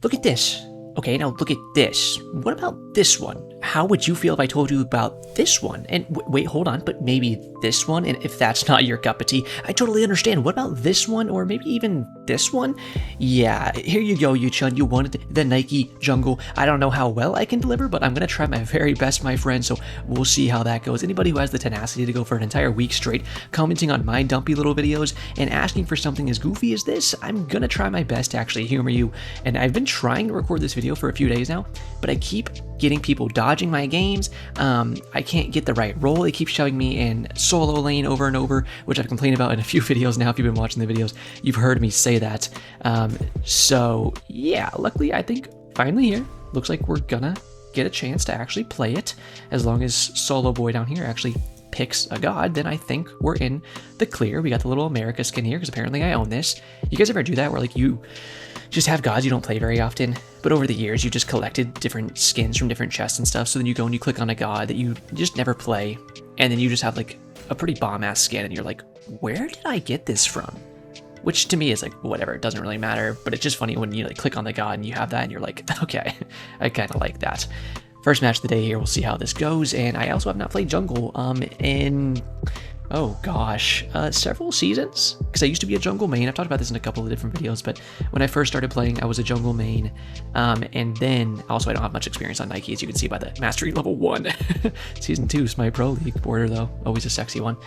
Look at this. Okay, now look at this. What about this one? How would you feel if I told you about this one? And wait, hold on, but maybe this one? And if that's not your cup of tea, I totally understand. What about this one? Or maybe even this one? Yeah, here you go, Yu-chun. You wanted the Nike jungle. I don't know how well I can deliver, but I'm going to try my very best, my friend, so we'll see how that goes. Anybody who has the tenacity to go for an entire week straight, commenting on my dumpy little videos and asking for something as goofy as this, I'm going to try my best to actually humor you. And I've been trying to record this video for a few days now, but I keep getting people dodging my games. I can't get the right roll. They keep shoving me in solo lane over and over, which I've complained about in a few videos now. If you've been watching the videos, you've heard me say that. So yeah, luckily I think finally here, looks like we're gonna get a chance to actually play it. As long as Solo Boy down here actually picks a god, then I think we're in the clear. We got the little America skin here because apparently I own this. You guys ever do that where like you just have gods you don't play very often, but over the years you just collected different skins from different chests and stuff, so then you go and you click on a god that you just never play, and then you just have like a pretty bomb-ass skin and you're like, where did I get this from? Which to me is like, whatever, it doesn't really matter, but it's just funny when you like click on the god and you have that and you're like, okay, I kind of like that. First match of the day here, we'll see how this goes, and I also have not played jungle in, oh gosh, several seasons, because I used to be a jungle main. I've talked about this in a couple of different videos, but when I first started playing, I was a jungle main, and then also I don't have much experience on Nike, as you can see by the mastery level 1. Season 2 SMITE Pro League border though, always a sexy one.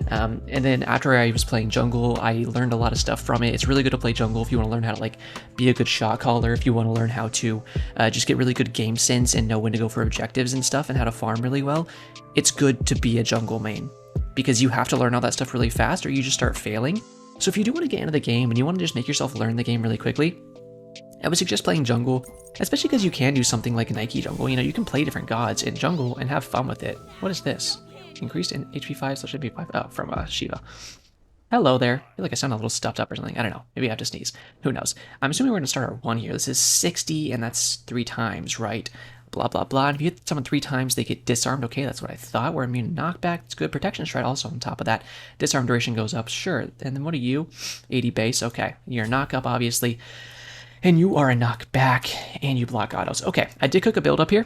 And then after I was playing jungle, I learned a lot of stuff from it. It's really good to play jungle if you want to learn how to like be a good shot caller, if you want to learn how to just get really good game sense and know when to go for objectives and stuff and how to farm really well. It's good to be a jungle main, because you have to learn all that stuff really fast or you just start failing. So if you do want to get into the game and you want to just make yourself learn the game really quickly, I would suggest playing jungle, especially because you can do something like Nike jungle. You know, you can play different gods in jungle and have fun with it. What is this? Increased in HP 5/MP5. Oh, from Shiva. Hello there. I feel like I sound a little stuffed up or something. I don't know. Maybe I have to sneeze. Who knows? I'm assuming we're going to start at 1 here. This is 60, and that's 3 times, right? Blah, blah, blah. And if you hit someone 3 times, they get disarmed. Okay, that's what I thought. We're immune to knockback. It's good. Protection stride also on top of that. Disarm duration goes up. Sure. And then what are you? 80 base. Okay. You're a knock up, obviously. And you are a knockback, and you block autos. Okay. I did cook a build up here.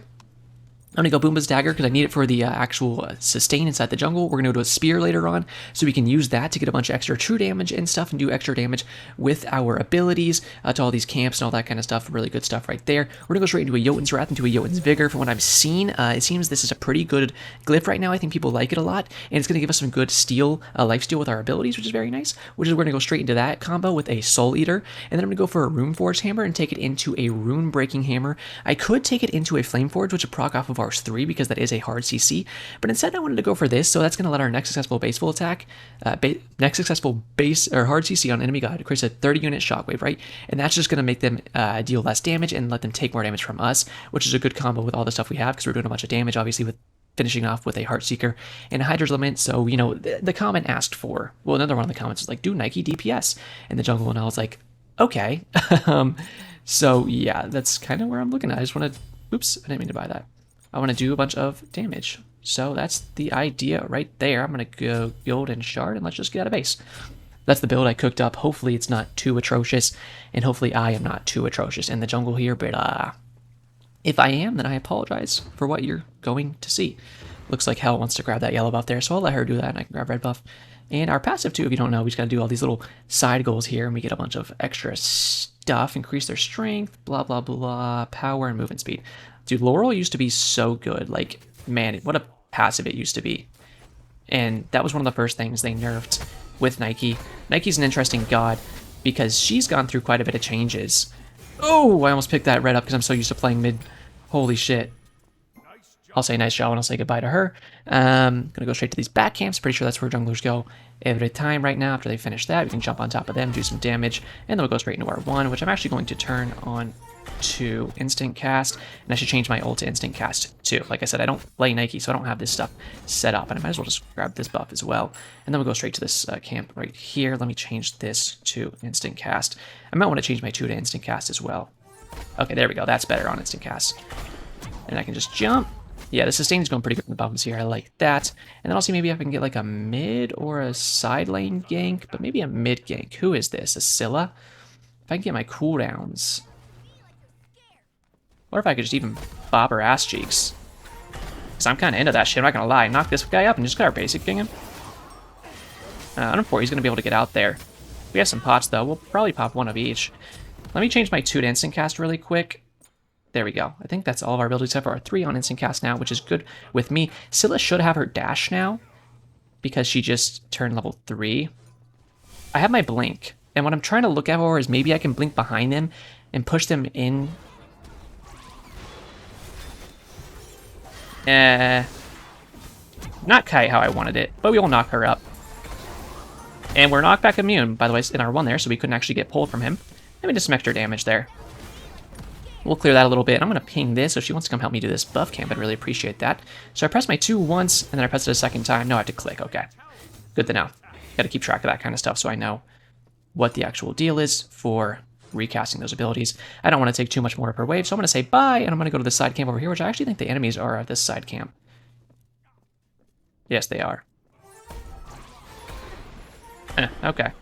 I'm going to go Boomba's Dagger because I need it for the actual sustain inside the jungle. We're going to go to a Spear later on, so we can use that to get a bunch of extra true damage and stuff and do extra damage with our abilities to all these camps and all that kind of stuff. Really good stuff right there. We're going to go straight into a Jotun's Wrath, into a Jotun's Vigor. From what I've seen, it seems this is a pretty good glyph right now. I think people like it a lot, and it's going to give us some good steal, lifesteal with our abilities, which is very nice, which is we're going to go straight into that combo with a Soul Eater, and then I'm going to go for a Rune Forge Hammer and take it into a Rune Breaking Hammer. I could take it into a Flame Forge, which would proc off of our 3 because that is a hard CC, but instead I wanted to go for this, so that's going to let our next successful baseful attack, next successful base or hard CC on enemy god creates a 30 unit shockwave, right? And that's just going to make them deal less damage and let them take more damage from us, which is a good combo with all the stuff we have because we're doing a bunch of damage, obviously, with finishing off with a Heart Seeker and a Hydra's Lament. So, you know, the comment asked for, well, another one of the comments was like, do Nike DPS in the jungle, and I was like, okay. So yeah, that's kind of where I'm looking at. I just want to, oops, I didn't mean to buy that. I want to do a bunch of damage. So that's the idea right there. I'm going to go Golden Shard and let's just get out of base. That's the build I cooked up. Hopefully it's not too atrocious, and hopefully I am not too atrocious in the jungle here, but if I am, then I apologize for what you're going to see. Looks like Hell wants to grab that yellow buff there, so I'll let her do that, and I can grab red buff. And our passive too, if you don't know, we just got to do all these little side goals here, and we get a bunch of extra stuff. Increase their strength, blah, blah, blah, power, and movement speed. Dude, Laurel used to be so good. Like, man, what a passive it used to be. And that was one of the first things they nerfed with Nike. Nike's an interesting god because she's gone through quite a bit of changes. Oh, I almost picked that red up because I'm so used to playing mid. Holy shit. I'll say nice job and I'll say goodbye to her. Gonna go straight to these back camps. Pretty sure that's where junglers go every time right now. After they finish that, we can jump on top of them, do some damage, and then we'll go straight into our 1, which I'm actually going to turn on to instant cast, and I should change my ult to instant cast too. Like I said, I don't play Nike, so I don't have this stuff set up, and I might as well just grab this buff as well. And then we'll go straight to this camp right here. Let me change this to instant cast. I might want to change my 2 to instant cast as well. Okay, there we go. That's better on instant cast. And I can just jump. Yeah, the sustain is going pretty good in the buffs here. I like that. And then I'll see maybe if I can get like a mid or a side lane gank, but maybe a mid gank. Who is this? A Scylla? If I can get my cooldowns. Or if I could just even bop her ass cheeks. Because I'm kind of into that shit, I'm not going to lie. Knock this guy up and just got our basic king him. Unfortunately, he's going to be able to get out there. We have some pots, though. We'll probably pop one of each. Let me change my 2 to instant cast really quick. There we go. I think that's all of our abilities except for our 3 on instant cast now, which is good with me. Scylla should have her dash now because she just turned level 3. I have my blink, and what I'm trying to look at for is maybe I can blink behind them and push them in. Not quite how I wanted it, but we will knock her up. And we're knockback immune, by the way, in our 1 there, so we couldn't actually get pulled from him. Let me just some extra damage there. We'll clear that a little bit. I'm going to ping this, so if she wants to come help me do this buff camp, I'd really appreciate that. So I pressed my 2 once, and then I pressed it a second time. No, I have to click. Okay. Good to know. Got to keep track of that kind of stuff so I know what the actual deal is for recasting those abilities. I don't want to take too much more per wave, so I'm going to say bye, and I'm going to go to the side camp over here, which I actually think the enemies are at this side camp. Yes, they are. Okay. I'm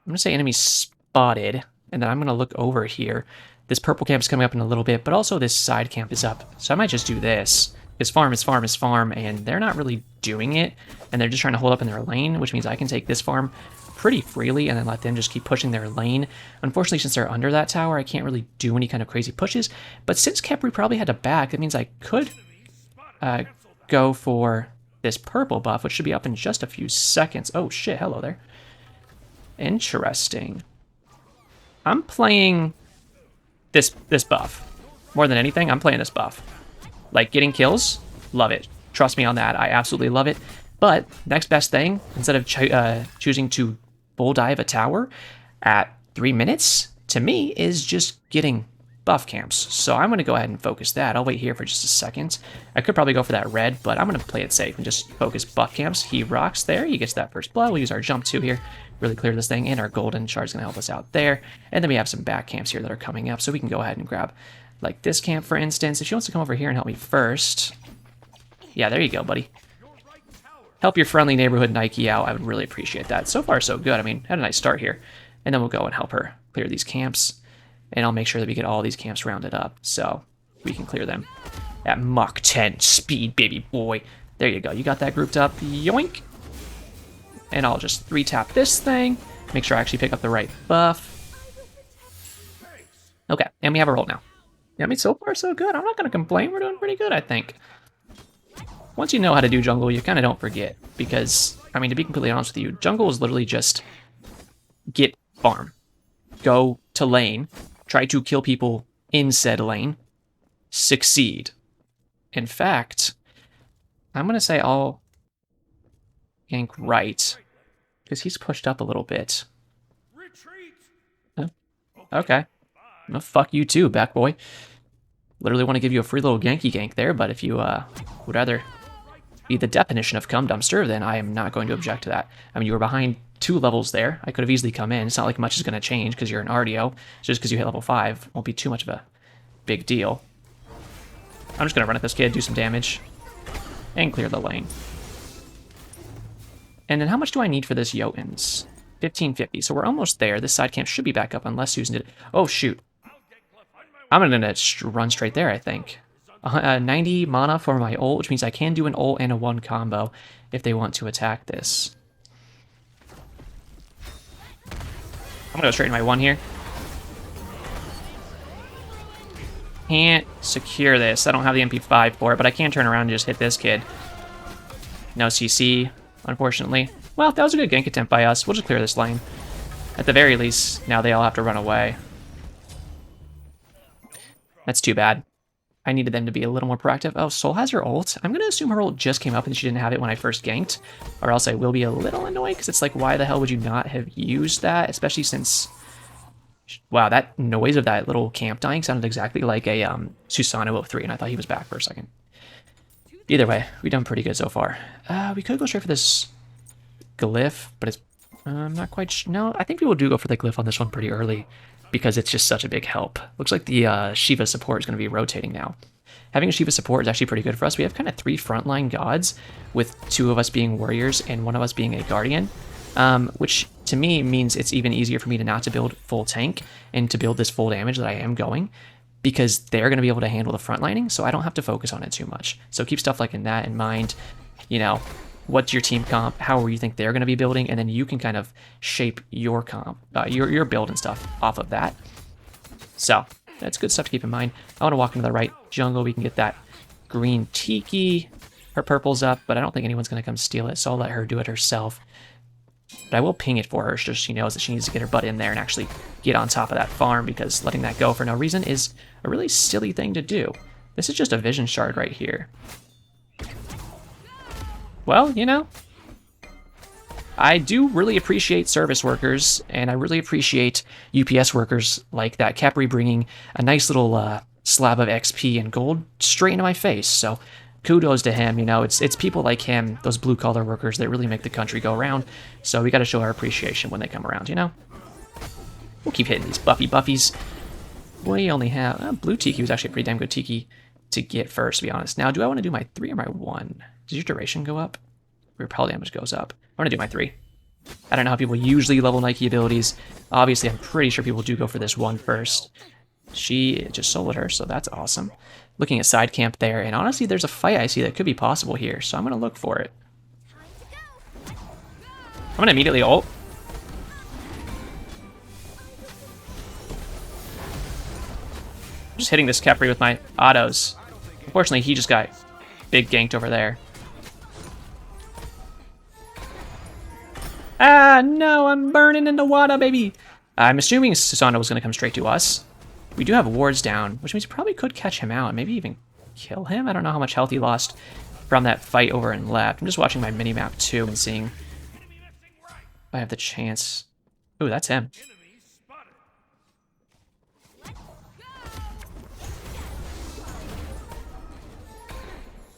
going to say enemy spotted, and then I'm going to look over here. This purple camp is coming up in a little bit, but also this side camp is up. So I might just do this. It's farm, it's farm, it's farm, and they're not really doing it, and they're just trying to hold up in their lane, which means I can take this farm pretty freely and then let them just keep pushing their lane. Unfortunately, since they're under that tower, I can't really do any kind of crazy pushes, but since Kepri probably had to back, that means I could go for this purple buff, which should be up in just a few seconds. Oh shit, hello there. Interesting. I'm playing this buff. More than anything, I'm playing this buff. Like, getting kills, love it. Trust me on that, I absolutely love it. But, next best thing, instead of choosing to bull dive a tower at 3 minutes, to me, is just getting buff camps. So I'm going to go ahead and focus that. I'll wait here for just a second. I could probably go for that red, but I'm going to play it safe and just focus buff camps. He rocks there. He gets that first blood. We'll use our jump 2 here. Really clear this thing, and our golden shard is going to help us out there. And then we have some back camps here that are coming up, so we can go ahead and grab, like, this camp, for instance. If she wants to come over here and help me first. Yeah, there you go, buddy. Help your friendly neighborhood Nike out. I would really appreciate that. So far, so good. I mean, had a nice start here. And then we'll go and help her clear these camps. And I'll make sure that we get all these camps rounded up so we can clear them at Mach 10 speed, baby boy. There you go. You got that grouped up. Yoink. And I'll just 3-tap this thing. Make sure I actually pick up the right buff. Okay, and we have a roll now. Yeah, I mean, so far, so good. I'm not going to complain. We're doing pretty good, I think. Once you know how to do jungle, you kind of don't forget. Because, I mean, to be completely honest with you, jungle is literally just get farm. Go to lane. Try to kill people in said lane. Succeed. In fact, I'm going to say I'll gank right. Because he's pushed up a little bit. Okay. No, fuck you too, back boy. Literally want to give you a free little ganky gank there, but if you would rather be the definition of cum dumpster, then I am not going to object to that. I mean, you were behind 2 levels there. I could have easily come in. It's not like much is going to change because you're an RDO. Just because you hit level 5 won't be too much of a big deal. I'm just going to run at this kid, do some damage, and clear the lane. And then how much do I need for this Jotuns? 1550. So we're almost there. This side camp should be back up unless Susan did. Oh, shoot. I'm going to run straight there, I think. 90 mana for my ult, which means I can do an ult and a 1 combo if they want to attack this. I'm going to go straight into my 1 here. Can't secure this. I don't have the MP5 for it, but I can turn around and just hit this kid. No CC, unfortunately. Well, that was a good gank attempt by us. We'll just clear this lane. At the very least, now they all have to run away. That's too bad. I needed them to be a little more proactive. Oh, Soul has her ult. I'm going to assume her ult just came up and she didn't have it when I first ganked. Or else I will be a little annoyed because it's like, why the hell would you not have used that? Especially since... Wow, that noise of that little camp dying sounded exactly like a Susanoo 03, and I thought he was back for a second. Either way, we've done pretty good so far. We could go straight for this glyph, but it's... I'm not quite... No, I think people do go for the glyph on this one pretty early, because it's just such a big help. Looks like the Shiva support is going to be rotating now. Having a Shiva support is actually pretty good for us. We have kind of 3 frontline gods, with 2 of us being warriors and 1 of us being a guardian, which to me means it's even easier for me to not to build full tank and to build this full damage that I am going. because they're going to be able to handle the front lining, so I don't have to focus on it too much. So keep stuff like that in mind. You know, what's your team comp, how you think they're going to be building, and then you can kind of shape your comp, your build and stuff off of that. So that's good stuff to keep in mind. I want to walk into the right jungle. We can get that green Tiki. Her purple's up, but I don't think anyone's going to come steal it, so I'll let her do it herself. But I will ping it for her so she knows that she needs to get her butt in there and actually get on top of that farm, because letting that go for no reason is a really silly thing to do. This is just a vision shard right here. Well, you know, I do really appreciate service workers, and I really appreciate UPS workers like that Capri bringing a nice little slab of XP and gold straight into my face. So kudos to him. You know, it's people like him, those blue collar workers, that really make the country go around. So we got to show our appreciation when they come around, you know? We'll keep hitting these buffies. We only have... blue Tiki was actually a pretty damn good Tiki to get first, to be honest. Now, do I want to do my 3 or my 1? Does your duration go up? Repel damage goes up. I'm going to do my 3. I don't know how people usually level Nike abilities. Obviously, I'm pretty sure people do go for this 1 first. She just soloed her, so that's awesome. Looking at side camp there, and honestly, there's a fight I see that could be possible here, so I'm going to look for it. I'm going to immediately ult. Just hitting this Capri with my autos. Unfortunately, he just got big ganked over there. Ah, no, I'm burning into water, baby. I'm assuming Susano was going to come straight to us. We do have wards down, which means we probably could catch him out, maybe even kill him. I don't know how much health he lost from that fight over and left. I'm just watching my mini-map too and seeing if I have the chance. Ooh, that's him.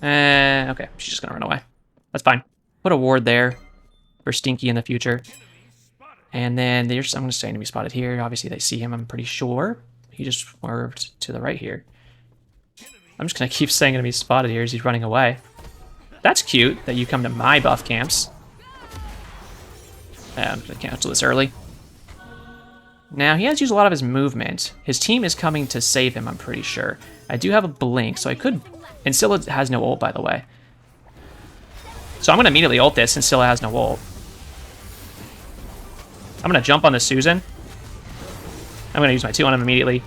Okay, she's just gonna run away. That's fine. Put a ward there for Stinky in the future. And then there's, I'm gonna say enemy spotted here. Obviously they see him, I'm pretty sure. He just swerved to the right here. I'm just gonna keep saying enemy spotted here as he's running away. That's cute that you come to my buff camps. I'm gonna cancel this early. Now he has used a lot of his movement. His team is coming to save him, I'm pretty sure. I do have a blink, so I could... And Scylla has no ult, by the way. So I'm gonna immediately ult this, and Scylla has no ult. I'm gonna jump on the Susan. I'm going to use my 2 on him immediately.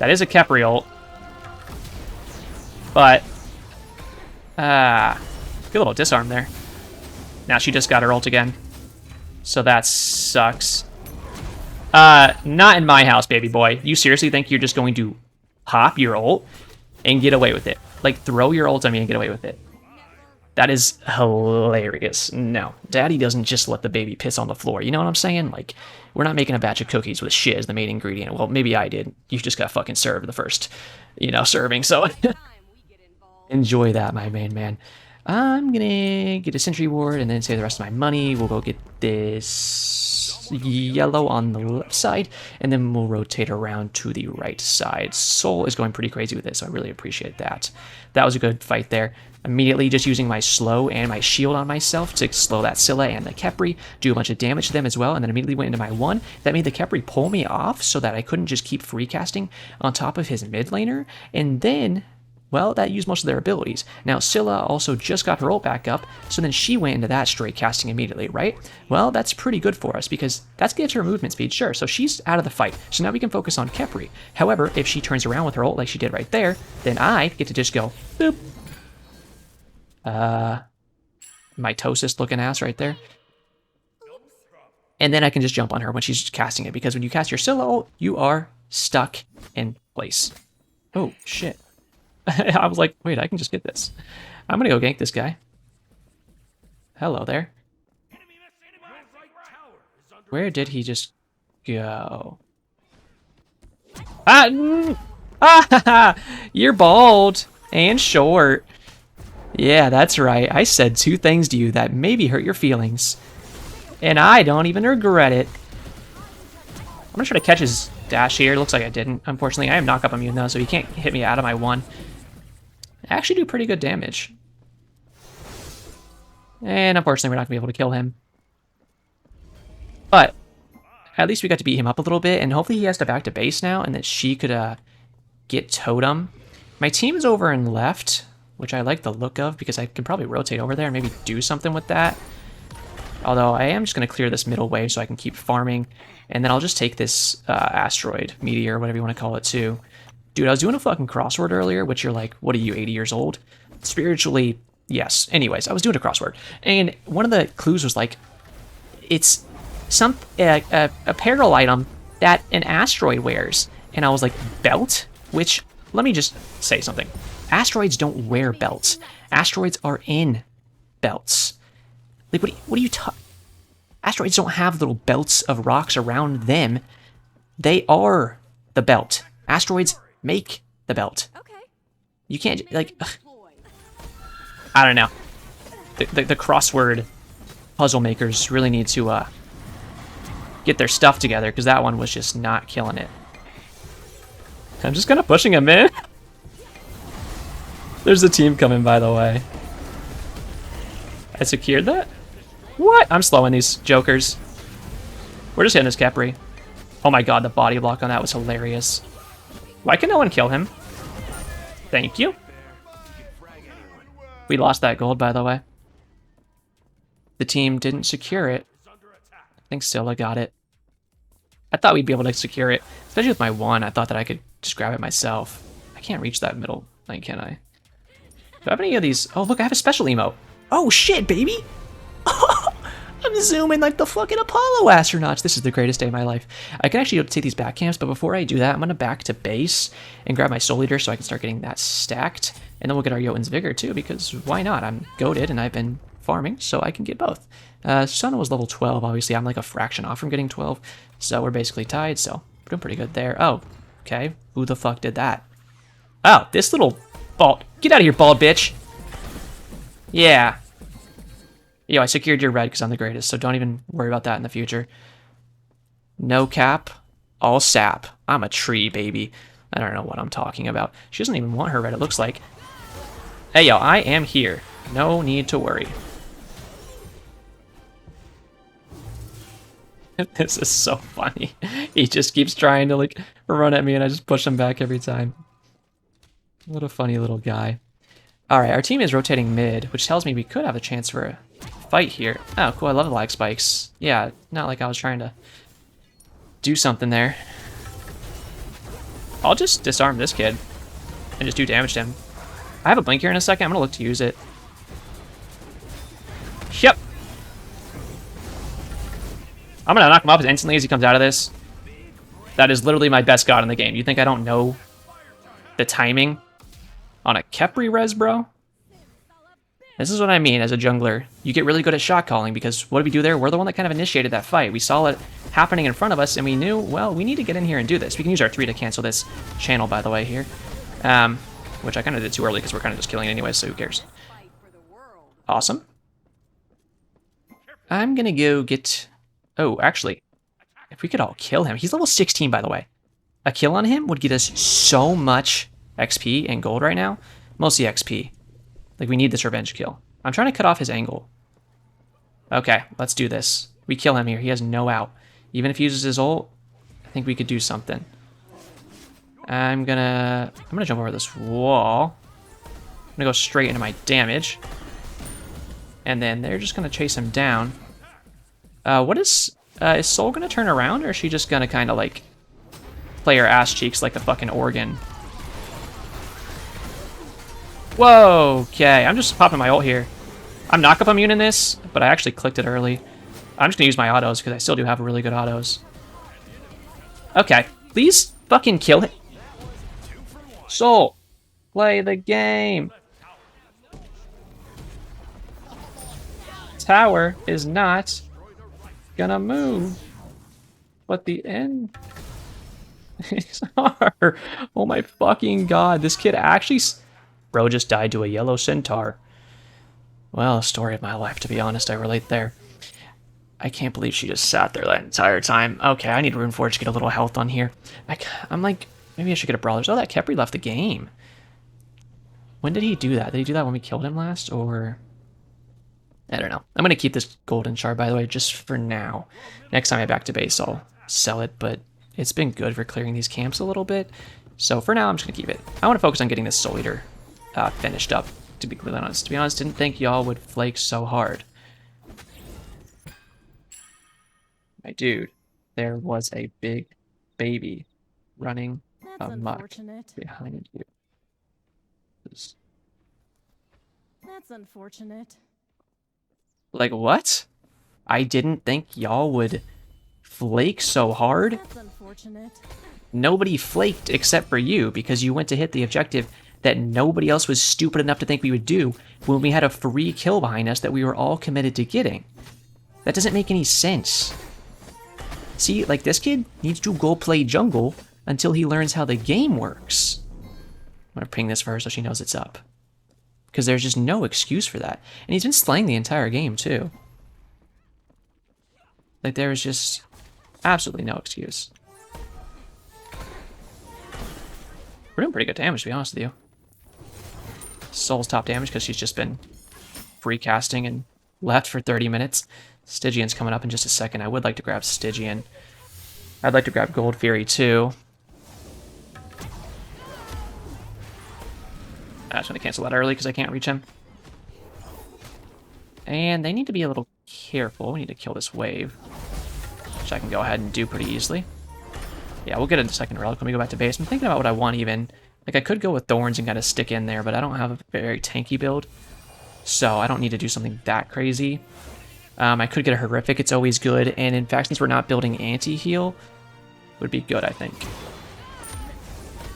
That is a Capri ult. But, good little disarm there. Now she just got her ult again. So that sucks. Not in my house, baby boy. You seriously think you're just going to pop your ult and get away with it? Like, throw your ult on me and get away with it. That is hilarious. No, daddy doesn't just let the baby piss on the floor. You know what I'm saying? Like, we're not making a batch of cookies with shit as the main ingredient. Well, maybe I did. You just got fucking served the first, you know, serving. So enjoy that, my main man. I'm gonna get a sentry ward and then save the rest of my money. We'll go get this yellow on the left side, and then we'll rotate around to the right side. Soul is going pretty crazy with it, so I really appreciate that. That was a good fight there. Immediately just using my slow and my shield on myself to slow that Scylla and the Kepri, do a bunch of damage to them as well, and then immediately went into my 1. That made the Kepri pull me off so that I couldn't just keep free casting on top of his mid laner, and then, well, that used most of their abilities. Now, Scylla also just got her ult back up, so then she went into that straight casting immediately, right? Well, that's pretty good for us, because that's gets her movement speed, sure, so she's out of the fight. So now we can focus on Kepri. However, if she turns around with her ult like she did right there, then I get to just go, boop. Mitosis looking ass right there. And then I can just jump on her when she's casting it, because when you cast your Scylla ult, you are stuck in place. Oh, shit. I was like, wait, I can just get this. I'm gonna go gank this guy. Hello there. Where did he just go? You're bald and short. Yeah, that's right. I said 2 things to you that maybe hurt your feelings. And I don't even regret it. I'm gonna try to catch his dash here. Looks like I didn't. Unfortunately, I am knock-up immune though, so he can't hit me out of my 1. I actually do pretty good damage. And unfortunately, we're not gonna be able to kill him. But at least we got to beat him up a little bit, and hopefully he has to back to base now, and that she could get totem. My team is over in left, which I like the look of because I can probably rotate over there and maybe do something with that. Although I am just going to clear this middle wave so I can keep farming. And then I'll just take this asteroid, meteor, whatever you want to call it too. Dude, I was doing a fucking crossword earlier, which you're like, what are you, 80 years old? Spiritually, yes. Anyways, I was doing a crossword. And one of the clues was like, it's a apparel item that an asteroid wears. And I was like, belt? Which, let me just say something. Asteroids don't wear belts. Asteroids are in belts. Like, what are you talking? Asteroids don't have little belts of rocks around them. They are the belt. Asteroids make the belt. You can't, like, ugh. I don't know. The crossword puzzle makers really need to get their stuff together, because that one was just not killing it. I'm just kind of pushing him in. There's a team coming, by the way. I secured that? What? I'm slowing these jokers. We're just hitting this Capri. Oh my god, the body block on that was hilarious. Why can no one kill him? Thank you. We lost that gold, by the way. The team didn't secure it. I think Scylla got it. I thought we'd be able to secure it. Especially with my one, I thought that I could just grab it myself. I can't reach that middle lane, can I? Do I have any of these? Oh, look, I have a special emote. Oh, shit, baby! I'm zooming like the fucking Apollo astronauts. This is the greatest day of my life. I can actually take these back camps, but before I do that, I'm going to back to base and grab my Soul Eater so I can start getting that stacked. And then we'll get our Jotun's Vigor too, because why not? I'm goated and I've been farming, so I can get both. Sona was level 12, obviously. I'm like a fraction off from getting 12, so we're basically tied, so we're doing pretty good there. Oh, okay. Who the fuck did that? Oh, this little bald. Get out of here, bald bitch. Yeah. Yo, I secured your red because I'm the greatest, so don't even worry about that in the future. No cap, all sap. I'm a tree, baby. I don't know what I'm talking about. She doesn't even want her red, it looks like. Hey, yo, I am here. No need to worry. This is so funny. He just keeps trying to, like, run at me, and I just push him back every time. What a funny little guy. Alright, our team is rotating mid, which tells me we could have a chance for a fight here. Oh, cool, I love the lag spikes. Yeah, not like I was trying to do something there. I'll just disarm this kid and just do damage to him. I have a blink here in a second. I'm going to look to use it. Yep. I'm going to knock him up as instantly as he comes out of this. That is literally my best god in the game. You think I don't know the timing on a Kepri res, bro? This is what I mean as a jungler. You get really good at shot calling, because what did we do there? We're the one that kind of initiated that fight. We saw it happening in front of us, and we knew, well, we need to get in here and do this. We can use our 3 to cancel this channel, by the way, here. Which I kind of did too early, because we're kind of just killing it anyway, so who cares? Awesome. I'm going to go get... Oh, actually, if we could all kill him. He's level 16, by the way. A kill on him would get us so much XP and gold right now. Mostly XP. Like, we need this revenge kill. I'm trying to cut off his angle. Okay, let's do this. We kill him here. He has no out. Even if he uses his ult, I think we could do something. I'm gonna jump over this wall. I'm gonna go straight into my damage. And then they're just gonna chase him down. Is Soul gonna turn around, or is she just gonna kind of like play her ass cheeks like a fucking organ? Whoa, okay, I'm just popping my ult here. I'm knock-up immune in this, but I actually clicked it early. I'm just gonna use my autos, because I still do have really good autos. Okay, please fucking kill him. Soul, play the game. Tower is not gonna move, but the end is hard. Oh my fucking god, this kid actually... Bro just died to a yellow centaur. Well, story of my life, to be honest. I relate there. I can't believe she just sat there that entire time. Okay, I need Runeforge to get a little health on here. I'm like, maybe I should get a Brawlers. Oh, that Kepri left the game. When did he do that? Did he do that when we killed him last, or... I don't know. I'm going to keep this golden shard, by the way, just for now. Next time I back to base, I'll sell it, but it's been good for clearing these camps a little bit. So for now, I'm just gonna keep it. I want to focus on getting this Soul Eater finished up, to be completely honest. To be honest, didn't think y'all would flake so hard. My dude, there was a big baby running amok behind you. That's unfortunate. Like, what? I didn't think y'all would flake so hard. That's unfortunate. Nobody flaked except for you because you went to hit the objective that nobody else was stupid enough to think we would do when we had a free kill behind us that we were all committed to getting. That doesn't make any sense. See, like, this kid needs to go play jungle until he learns how the game works. I'm gonna ping this for her so she knows it's up. Because there's just no excuse for that. And he's been slaying the entire game, too. Like, there is just absolutely no excuse. We're doing pretty good damage, to be honest with you. Soul's top damage because she's just been free casting and left for 30 minutes. Stygian's coming up in just a second. I would like to grab Stygian. I'd like to grab Gold Fury, too. I just want to cancel that early because I can't reach him. And they need to be a little careful. We need to kill this wave, which I can go ahead and do pretty easily. Yeah, we'll get a second relic when we go back to base. I'm thinking about what I want even. Like, I could go with Thorns and kind of stick in there, but I don't have a very tanky build, so I don't need to do something that crazy. I could get a Horrific. It's always good. And in fact, since we're not building anti-heal, would be good, I think.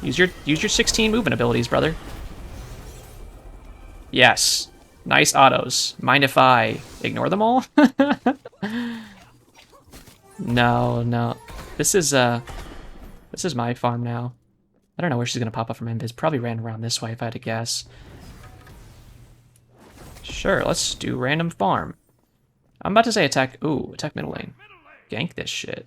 Use your 16 movement abilities, brother. Yes. Nice autos. Mind if I ignore them all? No. This is my farm now. I don't know where she's gonna pop up from invis. Probably ran around this way if I had to guess. Sure, let's do random farm. I'm about to say attack. Ooh, attack middle lane. Gank this shit.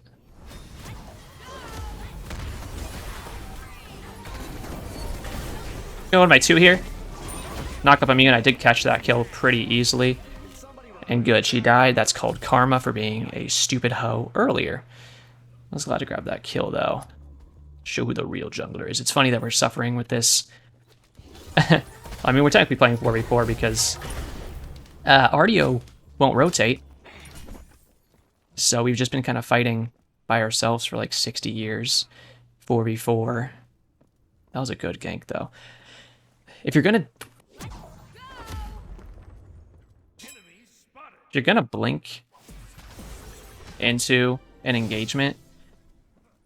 You know what am I 2 here? Knock up immune. I did catch that kill pretty easily. And good, she died. That's called karma for being a stupid hoe earlier. I was glad to grab that kill though. Show who the real jungler is. It's funny that we're suffering with this. I mean, we're technically playing 4v4 because RDO won't rotate. So we've just been kind of fighting by ourselves for like 60 years. 4v4. That was a good gank though. If you're gonna blink into an engagement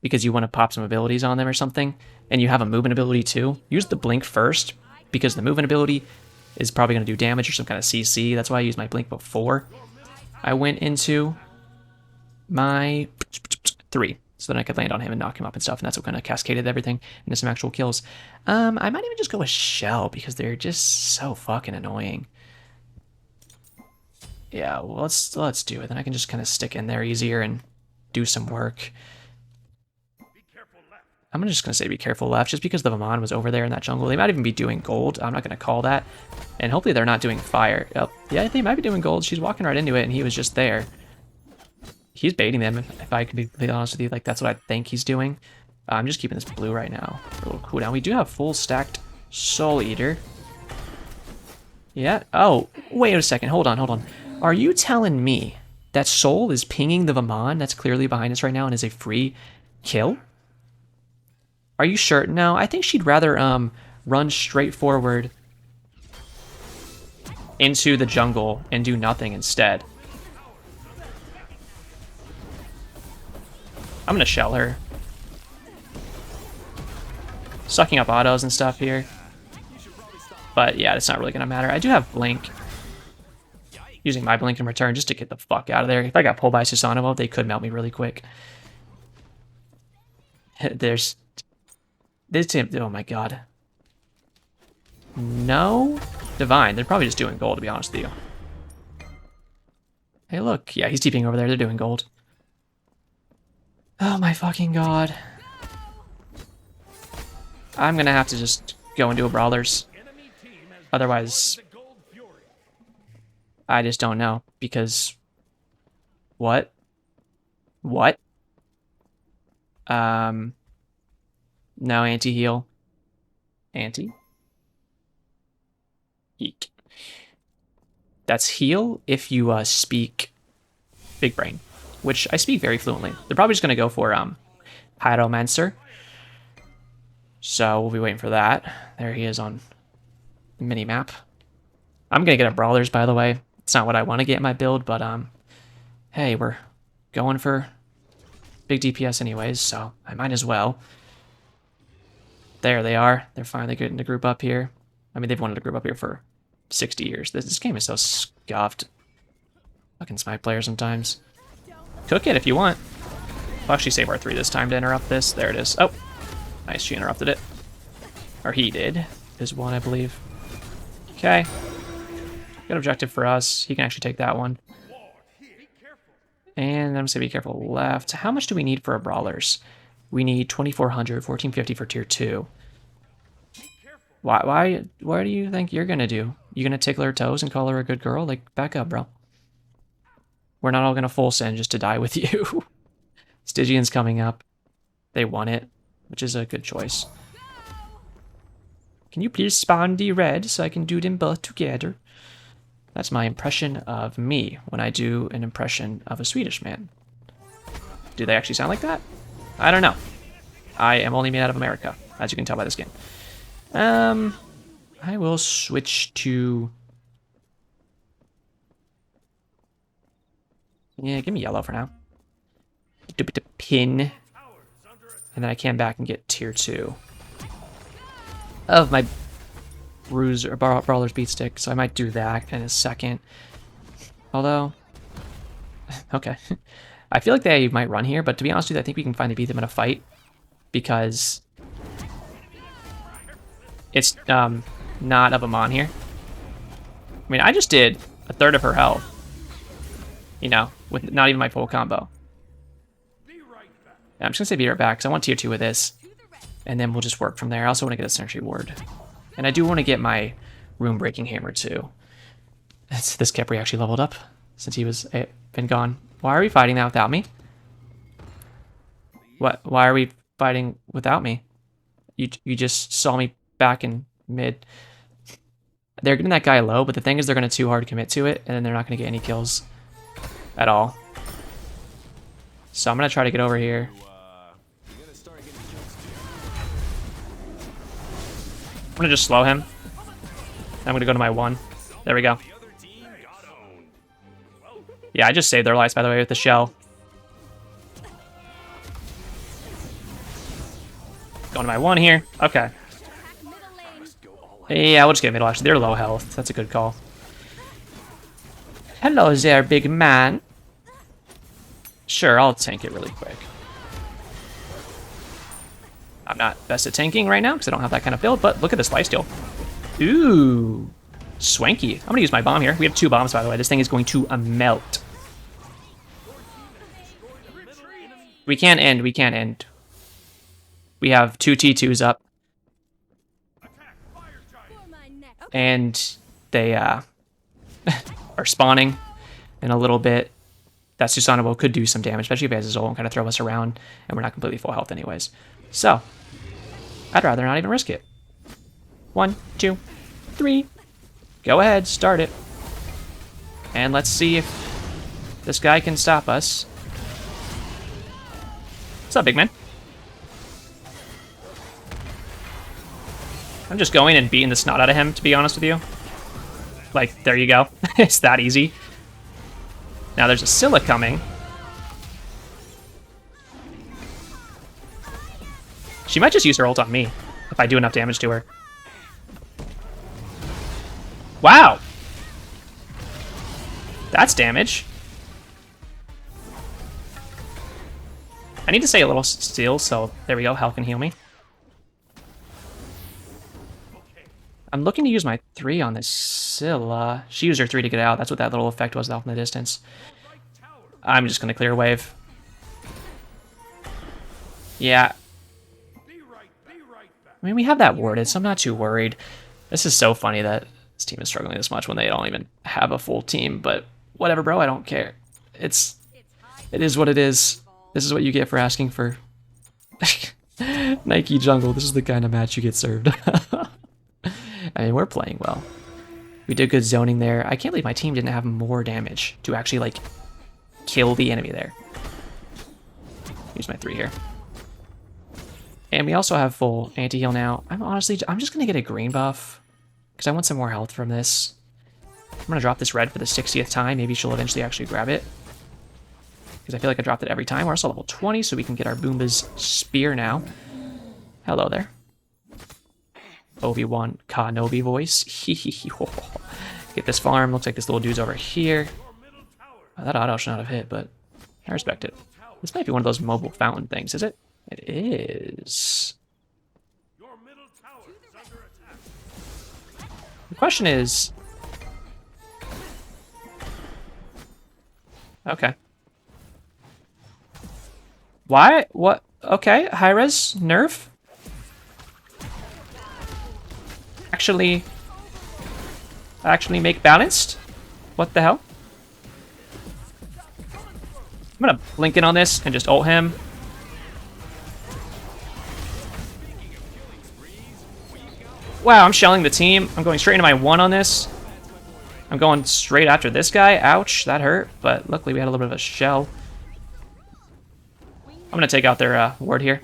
because you want to pop some abilities on them or something, and you have a movement ability too, use the blink first, because the movement ability is probably going to do damage or some kind of CC. That's why I used my blink before I went into my 3, so then I could land on him and knock him up and stuff, and that's what kind of cascaded everything into some actual kills. I might even just go with Shell, because they're just so fucking annoying. Yeah, well, let's do it. Then I can just kind of stick in there easier and do some work. I'm just going to say be careful left, just because the Vamon was over there in that jungle. They might even be doing gold. I'm not going to call that. And hopefully they're not doing fire. Oh, yeah, they might be doing gold. She's walking right into it, and he was just there. He's baiting them, if I can be completely honest with you. Like, that's what I think he's doing. I'm just keeping this blue right now for a little cooldown. We do have full stacked Soul Eater. Yeah. Oh, wait a second. Hold on. Are you telling me that Soul is pinging the Vamon that's clearly behind us right now and is a free kill? Are you sure? No, I think she'd rather run straight forward into the jungle and do nothing instead. I'm gonna shell her. Sucking up autos and stuff here. But yeah, it's not really gonna matter. I do have blink. Using my blink in return just to get the fuck out of there. If I got pulled by Susanoo, they could melt me really quick. There's this team. Oh my god. No divine. They're probably just doing gold, to be honest with you. Hey, look. Yeah, he's TPing over there. They're doing gold. Oh my fucking god. I'm gonna have to just go and do a brawlers. Otherwise, I just don't know, because what? No, anti-heal. Anti. Eek. That's heal if you speak Big Brain, which I speak very fluently. They're probably just going to go for Pyromancer. So we'll be waiting for that. There he is on the mini-map. I'm going to get a Brawlers, by the way. It's not what I want to get in my build, but hey, we're going for big DPS anyways, so I might as well. There they are. They're finally getting to group up here. I mean, they've wanted to group up here for 60 years. This game is so scuffed. Fucking Smite player sometimes. Cook it if you want. I'll actually save R3 this time to interrupt this. There it is. Oh, nice. She interrupted it. Or he did. Is one, I believe. Okay. Good objective for us. He can actually take that one. And I'm going to say be careful left. How much do we need for a Brawlers? We need 2,400, 1,450 for tier 2. Why do you think you're going to do? You going to tickle her toes and call her a good girl? Like, back up, bro. We're not all going to full send just to die with you. Stygian's coming up. They want it, which is a good choice. Can you please spawn the red so I can do them both together? That's my impression of me when I do an impression of a Swedish man. Do they actually sound like that? I don't know. I am only made out of America, as you can tell by this game. I will switch to... Yeah, give me yellow for now. Do it to pin. And then I can back and get tier 2 of my Bruiser, Brawler's Beat Stick, so I might do that in a second. Although, okay. I feel like they might run here, but to be honest with you, I think we can finally beat them in a fight. Because it's not of a Mon here. I mean, I just did a third of her health. You know, with not even my full combo. Yeah, I'm just going to say be right back, because I want tier 2 with this. And then we'll just work from there. I also want to get a Sentry Ward. And I do want to get my Room Breaking Hammer too. This Khepri actually leveled up since he was been gone. Why are we fighting that without me? What? Why are we fighting without me? You just saw me back in mid. They're getting that guy low, but the thing is they're going to too hard commit to it, and then they're not going to get any kills at all. So I'm going to try to get over here. I'm going to just slow him. I'm going to go to my 1. There we go. Yeah, I just saved their lives, by the way, with the shell. Going to my 1 here. Okay. Yeah, we'll just get middle, actually. They're low health. That's a good call. Hello there, big man. Sure, I'll tank it really quick. I'm not best at tanking right now because I don't have that kind of build, but look at this lifesteal. Ooh, swanky. I'm going to use my bomb here. We have 2 bombs, by the way. This thing is going to melt. We can't end. We can't end. We have 2 T2s up. And they are spawning in a little bit. That Susanoo could do some damage, especially if he has his ult and kind of throw us around, and we're not completely full health anyways. So, I'd rather not even risk it. 1, 2, 3. Go ahead, start it. And let's see if this guy can stop us. What's up, big man? I'm just going and beating the snot out of him, to be honest with you. Like, there you go. It's that easy. Now there's a Scylla coming. She might just use her ult on me if I do enough damage to her. Wow! That's damage. I need to stay a little still, so there we go. Hell can heal me. I'm looking to use my 3 on this Scylla. She used her 3 to get out. That's what that little effect was off in the distance. I'm just going to clear wave. Yeah. I mean, we have that warded, so I'm not too worried. This is so funny that this team is struggling this much when they don't even have a full team, but whatever, bro. I don't care. It is what it is. This is what you get for asking for Nike jungle, this is the kind of match you get served. I mean, we're playing well. We did good zoning there. I can't believe my team didn't have more damage to actually, like, kill the enemy there. Use my 3 here. And we also have full anti-heal now. I'm just going to get a green buff because I want some more health from this. I'm going to drop this red for the 60th time. Maybe she'll eventually actually grab it. Because I feel like I dropped it every time. We're also level 20, so we can get our Boomba's spear now. Hello there. Obi-Wan Kenobi voice. Get this farm. Looks like this little dude's over here. That auto should not have hit, but I respect it. This might be one of those mobile fountain things, is it? It is. The question is... Okay. Why? What? Okay, high res, nerf. Actually make balanced? What the hell? I'm gonna blink in on this and just ult him. Wow, I'm shelling the team. I'm going straight into my 1 on this. I'm going straight after this guy. Ouch, that hurt. But luckily we had a little bit of a shell. I'm gonna take out their ward here.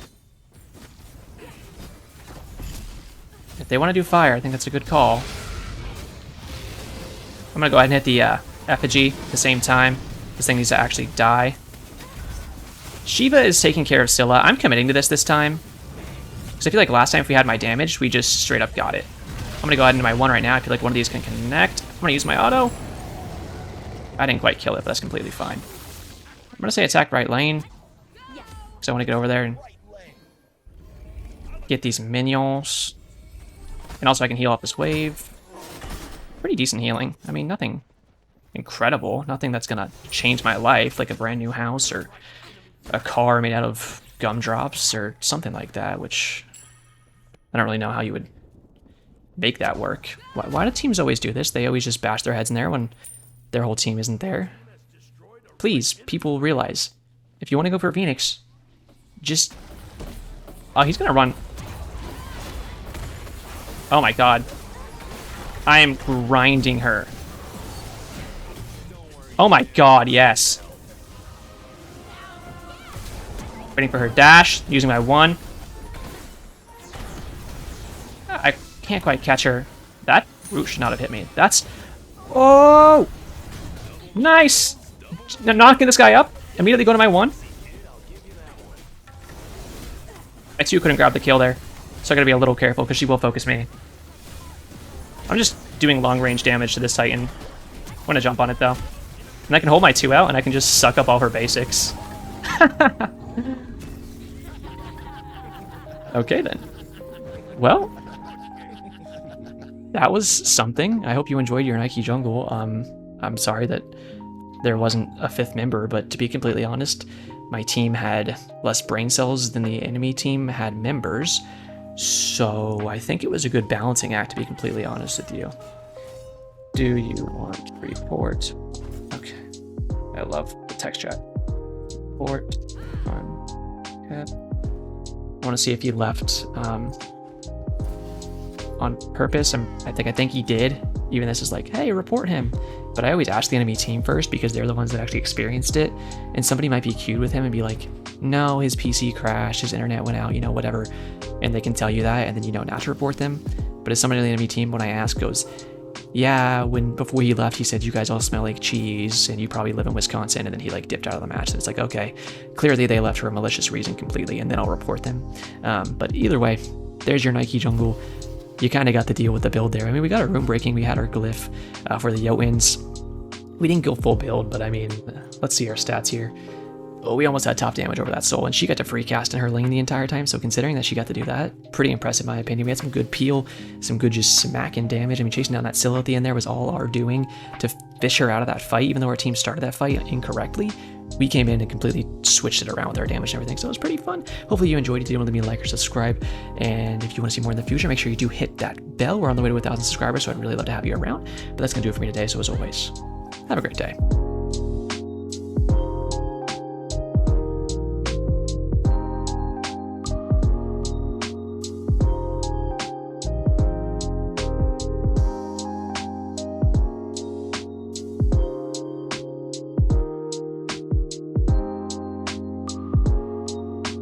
If they want to do fire, I think that's a good call. I'm gonna go ahead and hit the effigy at the same time. This thing needs to actually die. Shiva is taking care of Scylla. I'm committing to this time. Because I feel like last time if we had my damage, we just straight up got it. I'm gonna go ahead into my 1 right now. I feel like one of these can connect. I'm gonna use my auto. I didn't quite kill it, but that's completely fine. I'm gonna say attack right lane. Because I want to get over there and get these minions. And also I can heal off this wave. Pretty decent healing. I mean, nothing incredible. Nothing that's gonna change my life, like a brand new house or a car made out of gumdrops or something like that, which I don't really know how you would make that work. Why do teams always do this? They always just bash their heads in there when their whole team isn't there. Please, people realize, if you want to go for Phoenix, just... Oh, he's gonna run. Oh my god. I am grinding her. Oh my god, yes. Waiting for her dash, using my 1. I can't quite catch her. That root should not have hit me. That's... Oh! Nice! Knocking this guy up. Immediately go to my 1. I too couldn't grab the kill there. So I gotta be a little careful because she will focus me. I'm just doing long range damage to this Titan. I'm gonna jump on it though. And I can hold my 2 out and I can just suck up all her basics. Okay then. Well, that was something. I hope you enjoyed your Nike jungle. I'm sorry that there wasn't a 5th member, but to be completely honest, my team had less brain cells than the enemy team had members. So I think it was a good balancing act, to be completely honest with you. Do you want to report? Okay. I love the text chat. Report on cat. I want to see if he left on purpose. I think he did. Even this is like, hey, report him. But I always ask the enemy team first because they're the ones that actually experienced it. And somebody might be queued with him and be like, no, his PC crashed, his internet went out, you know, whatever. And they can tell you that, and then you know not to report them. But as somebody on the enemy team, when I ask, goes, yeah, before he left, he said, you guys all smell like cheese, and you probably live in Wisconsin, and then he like dipped out of the match. And it's like, okay, clearly they left for a malicious reason completely, and then I'll report them. But either way, there's your Nike jungle. You kind of got the deal with the build there. I mean, we got our room breaking, we had our glyph for the Jotuns. We didn't go full build, but I mean, let's see our stats here. Oh, we almost had top damage over that soul, and she got to free cast in her lane the entire time, so considering that she got to do that, pretty impressive in my opinion. We had some good peel, some good just smacking damage. I mean, chasing down that Scylla at the end there was all our doing to fish her out of that fight, even though our team started that fight incorrectly. We came in and completely switched it around with our damage and everything, so it was pretty fun. Hopefully you enjoyed it. If you want to leave me a like or subscribe, and if you want to see more in the future, make sure you do hit that bell. We're on the way to 1,000 subscribers, so I'd really love to have you around. But that's going to do it for me today, so as always, have a great day.